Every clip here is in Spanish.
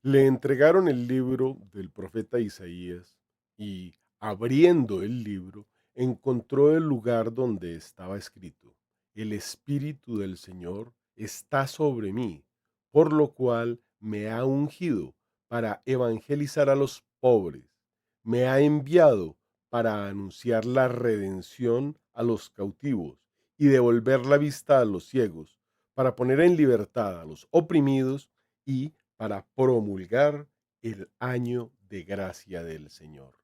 Le entregaron el libro del profeta Isaías y, abriendo el libro, encontró el lugar donde estaba escrito: El Espíritu del Señor está sobre mí, por lo cual me ha ungido para evangelizar a los pobres, me ha enviado para anunciar la redención a los cautivos y devolver la vista a los ciegos, para poner en libertad a los oprimidos y para promulgar el año de gracia del Señor.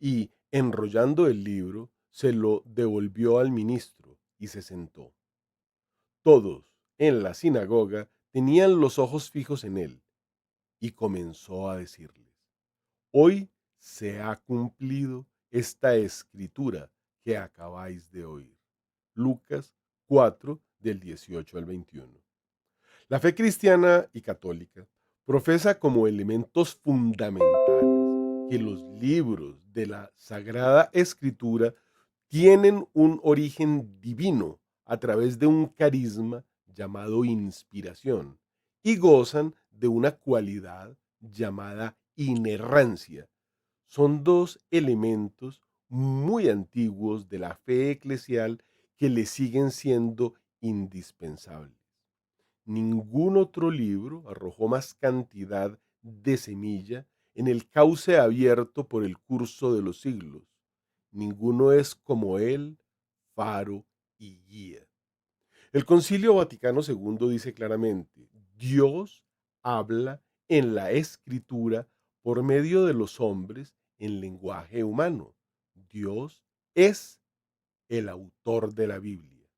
Y, enrollando el libro, se lo devolvió al ministro y se sentó. Todos en la sinagoga tenían los ojos fijos en él, y comenzó a decirles: Hoy se ha cumplido esta escritura que acabáis de oír. Lucas 4, del 18 al 21. La fe cristiana y católica profesa como elementos fundamentales que los libros de la Sagrada Escritura tienen un origen divino a través de un carisma llamado inspiración y gozan de una cualidad llamada inerrancia. Son dos elementos muy antiguos de la fe eclesial que le siguen siendo indispensables. Ningún otro libro arrojó más cantidad de semilla en el cauce abierto por el curso de los siglos. Ninguno es como él, faro y guía. El Concilio Vaticano II dice claramente: Dios habla en la escritura por medio de los hombres en lenguaje humano. Dios es el autor de la Biblia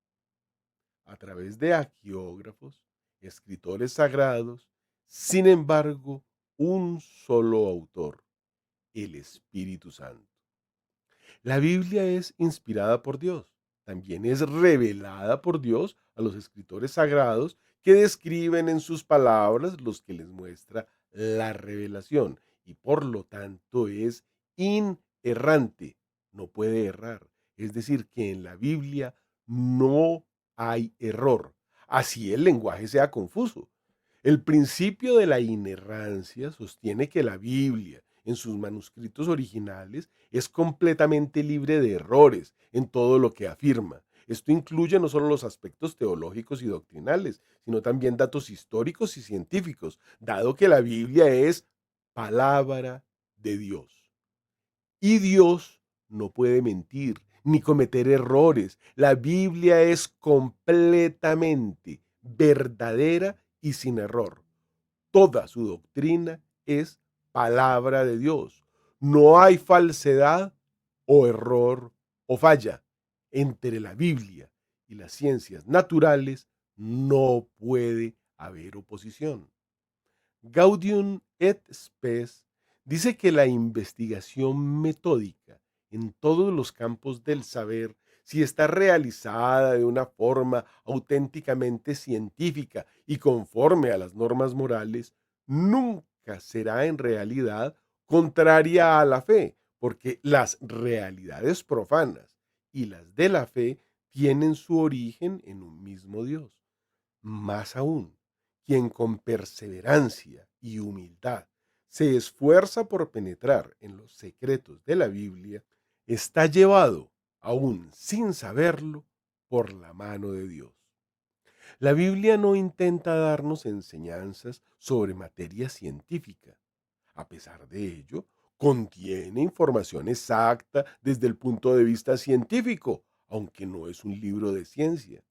a través de agiógrafos, escritores sagrados. Sin embargo, un solo autor: el Espíritu Santo. La Biblia es inspirada por Dios. También es revelada por Dios a los escritores sagrados, que describen en sus palabras los que les muestra la revelación, y por lo tanto es inerrante, no puede errar. Es decir, que en la Biblia no hay error, así el lenguaje sea confuso. El principio de la inerrancia sostiene que la Biblia, en sus manuscritos originales, es completamente libre de errores en todo lo que afirma. Esto incluye no solo los aspectos teológicos y doctrinales, sino también datos históricos y científicos, dado que la Biblia es palabra de Dios. Y Dios no puede mentir ni cometer errores. La Biblia es completamente verdadera y sin error. Toda su doctrina es palabra de Dios. No hay falsedad o error o falla. Entre la Biblia y las ciencias naturales no puede haber oposición. Gaudium et Spes dice que la investigación metódica en todos los campos del saber, si está realizada de una forma auténticamente científica y conforme a las normas morales, nunca será en realidad contraria a la fe, porque las realidades profanas y las de la fe tienen su origen en un mismo Dios. Más aún, quien con perseverancia y humildad se esfuerza por penetrar en los secretos de la Biblia, está llevado, aún sin saberlo, por la mano de Dios. La Biblia no intenta darnos enseñanzas sobre materia científica. A pesar de ello, contiene información exacta desde el punto de vista científico, aunque no es un libro de ciencia.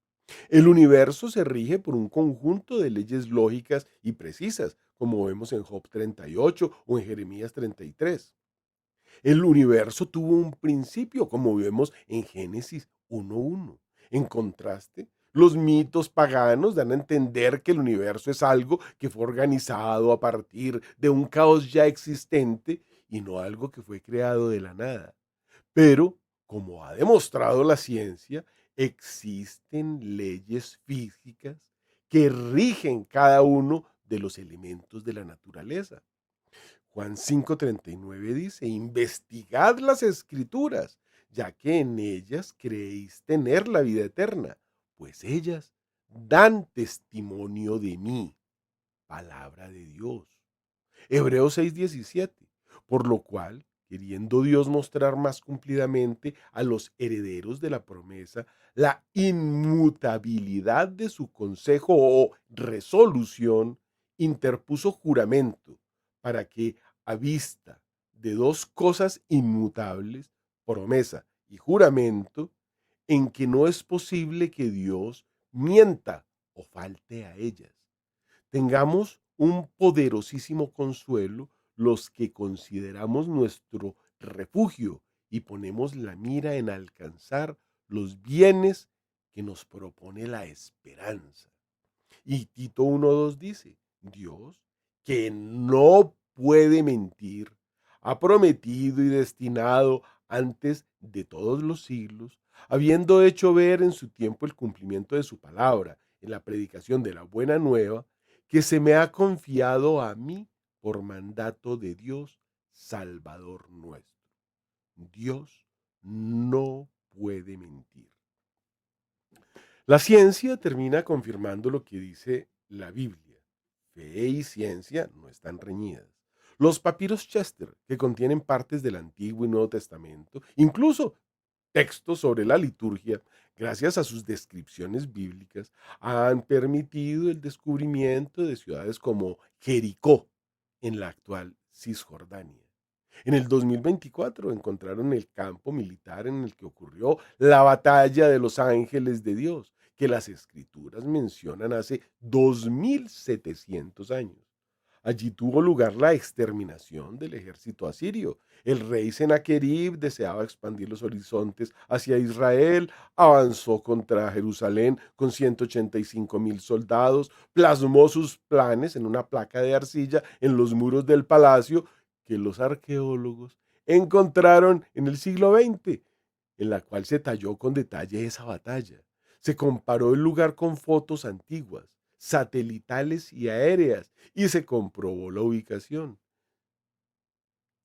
El universo se rige por un conjunto de leyes lógicas y precisas, como vemos en Job 38 o en Jeremías 33. El universo tuvo un principio, como vemos en Génesis 1:1. En contraste, los mitos paganos dan a entender que el universo es algo que fue organizado a partir de un caos ya existente y no algo que fue creado de la nada. Pero, como ha demostrado la ciencia, existen leyes físicas que rigen cada uno de los elementos de la naturaleza. Juan 5:39 dice: investigad las escrituras, ya que en ellas creéis tener la vida eterna, pues ellas dan testimonio de mí. Palabra de Dios. Hebreos 6:17. Por lo cual, queriendo Dios mostrar más cumplidamente a los herederos de la promesa la inmutabilidad de su consejo o resolución, interpuso juramento para que, a vista de dos cosas inmutables, promesa y juramento, en que no es posible que Dios mienta o falte a ellas, tengamos un poderosísimo consuelo los que consideramos nuestro refugio y ponemos la mira en alcanzar los bienes que nos propone la esperanza. Y Tito 1:2 dice, Dios, que no puede mentir, ha prometido y destinado antes de todos los siglos, habiendo hecho ver en su tiempo el cumplimiento de su palabra, en la predicación de la buena nueva, que se me ha confiado a mí por mandato de Dios, Salvador nuestro. Dios no puede mentir. La ciencia termina confirmando lo que dice la Biblia. Fe y ciencia no están reñidas. Los papiros Chester, que contienen partes del Antiguo y Nuevo Testamento, incluso textos sobre la liturgia, gracias a sus descripciones bíblicas, han permitido el descubrimiento de ciudades como Jericó, en la actual Cisjordania. En el 2024 encontraron el campo militar en el que ocurrió la batalla de los ángeles de Dios, que las escrituras mencionan hace 2700 años. Allí tuvo lugar la exterminación del ejército asirio. El rey Sennacherib deseaba expandir los horizontes hacia Israel, avanzó contra Jerusalén con 185,000 soldados, plasmó sus planes en una placa de arcilla en los muros del palacio que los arqueólogos encontraron en el siglo XX, en la cual se talló con detalle esa batalla. Se comparó el lugar con fotos antiguas, satelitales y aéreas, y se comprobó la ubicación,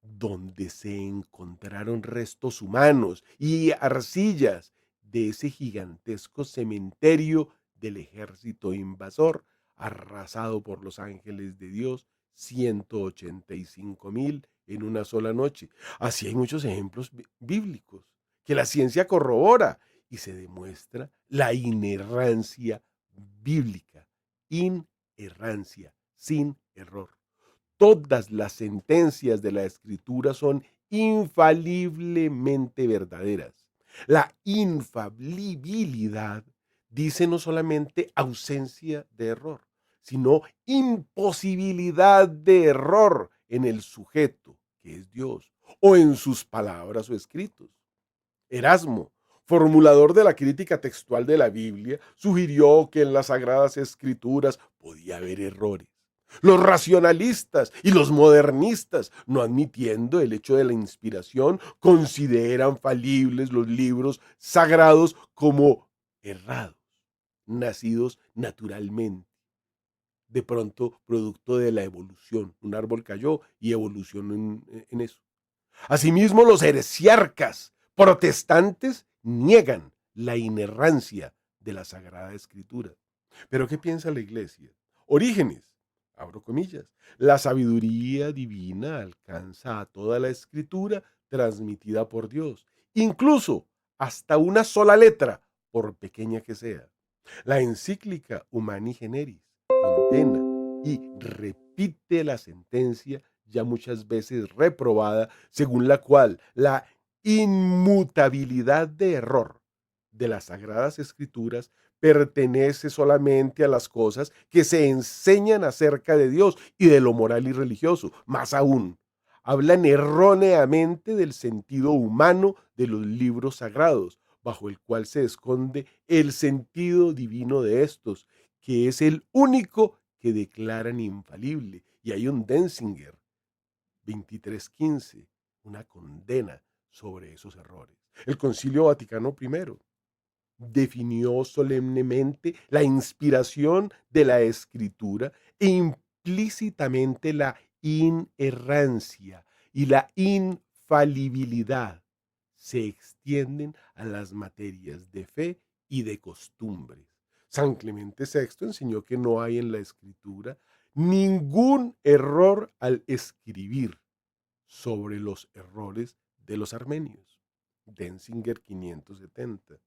donde se encontraron restos humanos y arcillas de ese gigantesco cementerio del ejército invasor, arrasado por los ángeles de Dios, 185,000 en una sola noche. Así hay muchos ejemplos bíblicos que la ciencia corrobora y se demuestra la inerrancia bíblica, inerrancia, sin error. Todas las sentencias de la Escritura son infaliblemente verdaderas. La infalibilidad dice no solamente ausencia de error, sino imposibilidad de error en el sujeto, que es Dios, o en sus palabras o escritos. Erasmo, formulador de la crítica textual de la Biblia, sugirió que en las Sagradas Escrituras podía haber errores. Los racionalistas y los modernistas, no admitiendo el hecho de la inspiración, consideran falibles los libros sagrados como errados, nacidos naturalmente, de pronto producto de la evolución. Un árbol cayó y evolucionó en eso. Asimismo, los heresiarcas protestantes niegan la inerrancia de la Sagrada Escritura. Pero ¿qué piensa la Iglesia? Orígenes, abro comillas, la sabiduría divina alcanza a toda la Escritura transmitida por Dios, incluso hasta una sola letra, por pequeña que sea. La encíclica Humani Generis condena y repite la sentencia ya muchas veces reprobada, según la cual la inmutabilidad de error de las Sagradas Escrituras pertenece solamente a las cosas que se enseñan acerca de Dios y de lo moral y religioso. Más aún, hablan erróneamente del sentido humano de los libros sagrados, bajo el cual se esconde el sentido divino de estos, que es el único que declaran infalible. Y hay un Denzinger 23:15, una condena sobre esos errores. El Concilio Vaticano I definió solemnemente la inspiración de la Escritura e implícitamente la inerrancia y la infalibilidad se extienden a las materias de fe y de costumbres. San Clemente VI enseñó que no hay en la Escritura ningún error al escribir sobre los errores de los armenios. Denzinger 570.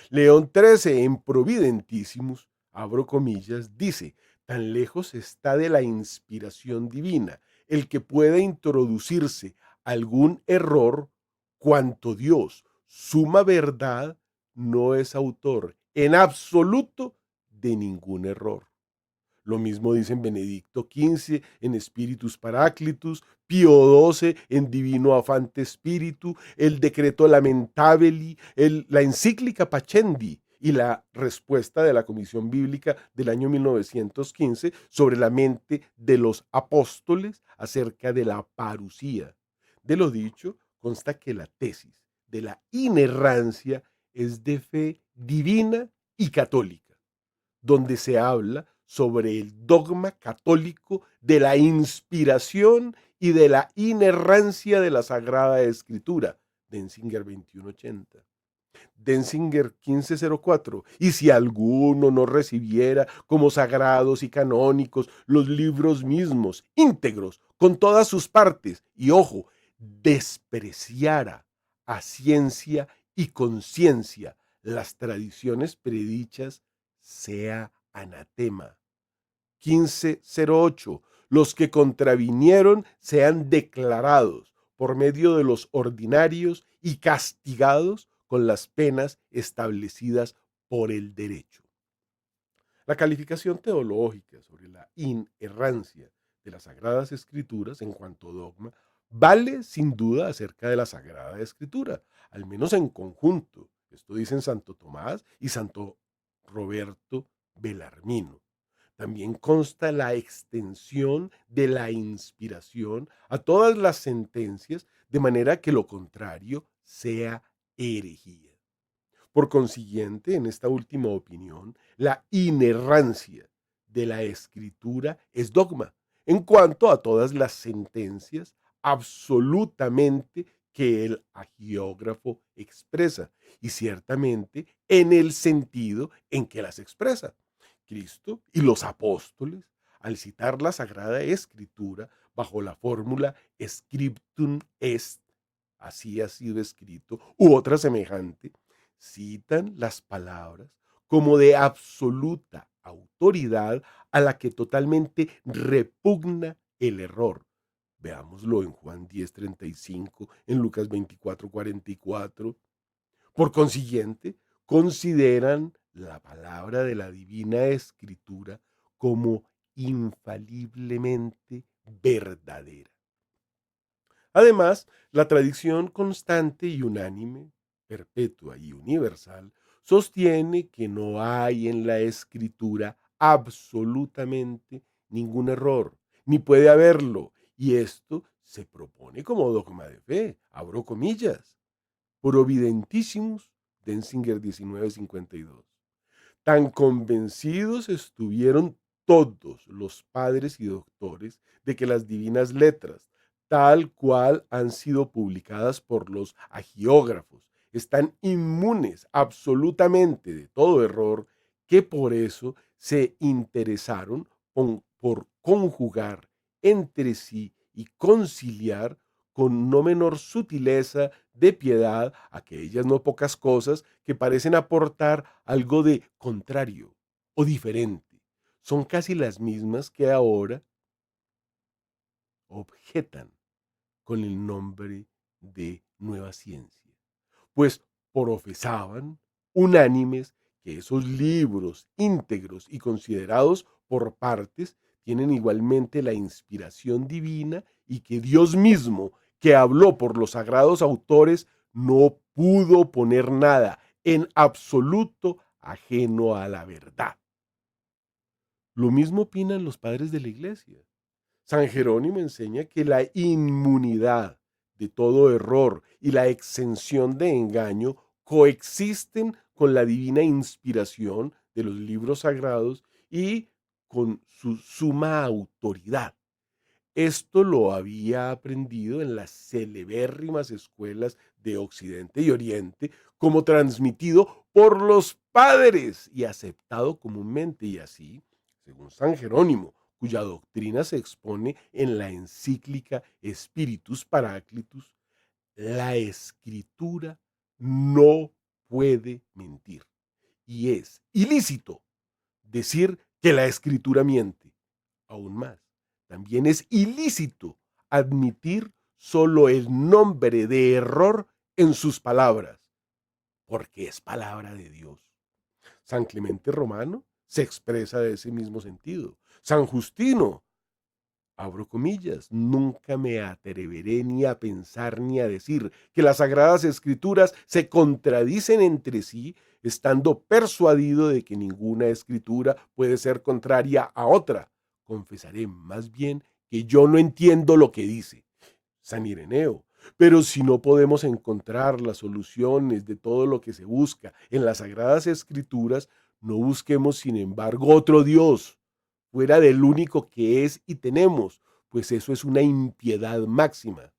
León XIII en Providentissimus, abro comillas, dice, tan lejos está de la inspiración divina el que pueda introducirse algún error cuanto Dios, suma verdad, no es autor en absoluto de ningún error. Lo mismo dicen Benedicto XV en Spiritus Paraclitus, Pío XII en Divino Afante Spiritu, el Decreto Lamentabili, la encíclica Pacendi y la respuesta de la Comisión Bíblica del año 1915 sobre la mente de los apóstoles acerca de la parusía. De lo dicho, consta que la tesis de la inerrancia es de fe divina y católica, donde se habla sobre el dogma católico de la inspiración y de la inerrancia de la Sagrada Escritura. Denzinger 2180. Denzinger 1504. Y si alguno no recibiera como sagrados y canónicos los libros mismos, íntegros, con todas sus partes, y ojo, despreciara a ciencia y conciencia las tradiciones predichas, sea anatema. 1508. Los que contravinieron sean declarados por medio de los ordinarios y castigados con las penas establecidas por el derecho. La calificación teológica sobre la inerrancia de las Sagradas Escrituras en cuanto a dogma vale sin duda acerca de la Sagrada Escritura, al menos en conjunto. Esto dicen Santo Tomás y Santo Roberto Belarmino. También consta la extensión de la inspiración a todas las sentencias, de manera que lo contrario sea herejía. Por consiguiente, en esta última opinión, la inerrancia de la escritura es dogma en cuanto a todas las sentencias absolutamente que el agiógrafo expresa, y ciertamente en el sentido en que las expresa. Cristo y los apóstoles, al citar la Sagrada Escritura bajo la fórmula scriptum est, así ha sido escrito, u otra semejante, citan las palabras como de absoluta autoridad a la que totalmente repugna el error. Veámoslo en Juan 10:35, en Lucas 24:44. Por consiguiente, consideran la palabra de la Divina Escritura como infaliblemente verdadera. Además, la tradición constante y unánime, perpetua y universal, sostiene que no hay en la Escritura absolutamente ningún error, ni puede haberlo, y esto se propone como dogma de fe, abro comillas. Providentissimus, Denzinger 1952. Tan convencidos estuvieron todos los padres y doctores de que las divinas letras, tal cual han sido publicadas por los agiógrafos, están inmunes absolutamente de todo error, que por eso se interesaron por conjugar entre sí y conciliar con no menor sutileza de piedad aquellas no pocas cosas que parecen aportar algo de contrario o diferente. Son casi las mismas que ahora objetan con el nombre de nueva ciencia, pues profesaban unánimes que esos libros íntegros y considerados por partes tienen igualmente la inspiración divina, y que Dios mismo, que habló por los sagrados autores, no pudo poner nada en absoluto ajeno a la verdad. Lo mismo opinan los padres de la iglesia. San Jerónimo enseña que la inmunidad de todo error y la exención de engaño coexisten con la divina inspiración de los libros sagrados y con su suma autoridad. Esto lo había aprendido en las celebérrimas escuelas de Occidente y Oriente, como transmitido por los padres y aceptado comúnmente, y así, según San Jerónimo, cuya doctrina se expone en la encíclica Spiritus Paraclitus, la escritura no puede mentir. Y es ilícito decir que la escritura miente. Aún más, también es ilícito admitir solo el nombre de error en sus palabras, porque es palabra de Dios. San Clemente Romano se expresa de ese mismo sentido. San Justino, abro comillas, nunca me atreveré ni a pensar ni a decir que las sagradas escrituras se contradicen entre sí, estando persuadido de que ninguna escritura puede ser contraria a otra. Confesaré más bien que yo no entiendo lo que dice. San Ireneo. Pero si no podemos encontrar las soluciones de todo lo que se busca en las sagradas escrituras, no busquemos sin embargo otro Dios fuera del único que es y tenemos, pues eso es una impiedad máxima.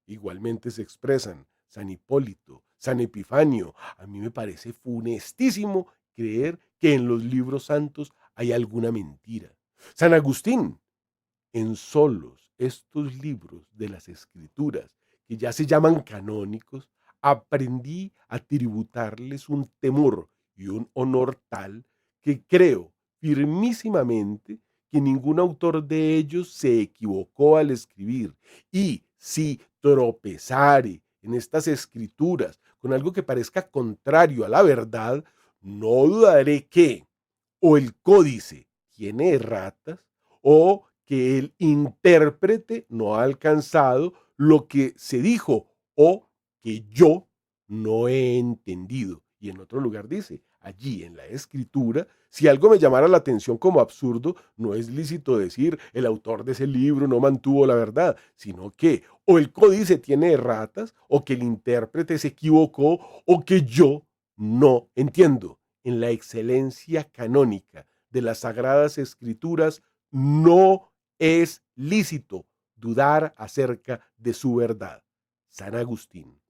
Igualmente se expresan San Hipólito, San Epifanio. A mí me parece funestísimo creer que en los libros santos hay alguna mentira. San Agustín, en solos estos libros de las escrituras, que ya se llaman canónicos, aprendí a tributarles un temor y un honor tal que creo firmísimamente que ningún autor de ellos se equivocó al escribir. Y si tropezare en estas escrituras con algo que parezca contrario a la verdad, no dudaré que o el códice tiene erratas o que el intérprete no ha alcanzado lo que se dijo o que yo no he entendido. Y en otro lugar dice, allí en la escritura, si algo me llamara la atención como absurdo, no es lícito decir el autor de ese libro no mantuvo la verdad, sino que o el códice tiene erratas o que el intérprete se equivocó o que yo no entiendo. En la excelencia canónica de las sagradas escrituras no es lícito dudar acerca de su verdad. San Agustín.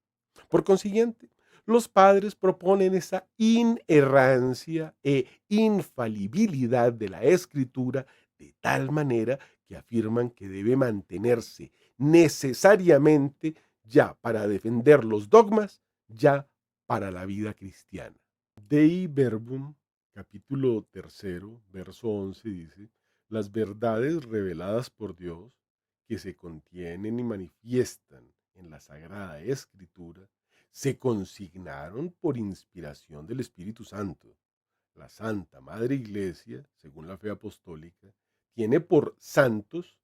Por consiguiente, los padres proponen esa inerrancia e infalibilidad de la escritura de tal manera que afirman que debe mantenerse necesariamente ya para defender los dogmas, ya para la vida cristiana. Dei Verbum, capítulo tercero, verso 11 dice, las verdades reveladas por Dios que se contienen y manifiestan en la Sagrada Escritura se consignaron por inspiración del Espíritu Santo. La Santa Madre Iglesia, según la fe apostólica, tiene por santos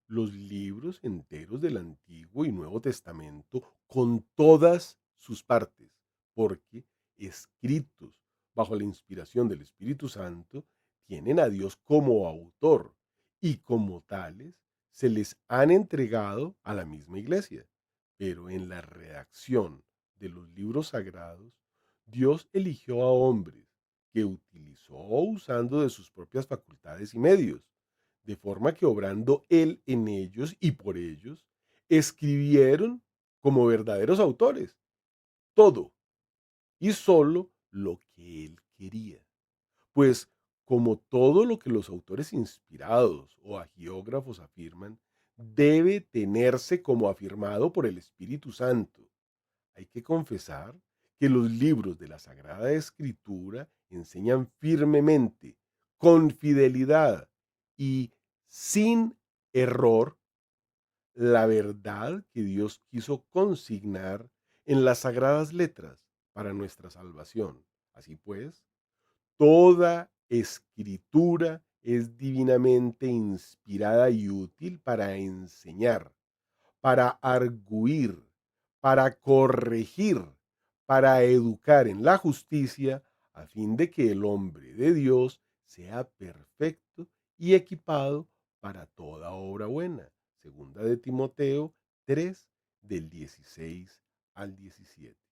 los libros enteros del Antiguo y Nuevo Testamento con todas sus partes, porque escritos bajo la inspiración del Espíritu Santo tienen a Dios como autor y como tales se les han entregado a la misma iglesia. Pero en la redacción de los libros sagrados, Dios eligió a hombres que utilizó usando de sus propias facultades y medios, de forma que obrando él en ellos y por ellos, escribieron como verdaderos autores todo y solo lo que él quería. Pues como todo lo que los autores inspirados o agiógrafos afirman, debe tenerse como afirmado por el Espíritu Santo. Hay que confesar que los libros de la Sagrada Escritura enseñan firmemente, con fidelidad y sin error, la verdad que Dios quiso consignar en las sagradas letras para nuestra salvación. Así pues, toda escritura es divinamente inspirada y útil para enseñar, para arguir, para corregir, para educar en la justicia, a fin de que el hombre de Dios sea perfecto y equipado para toda obra buena. Segunda de Timoteo 3, del 16 al 17.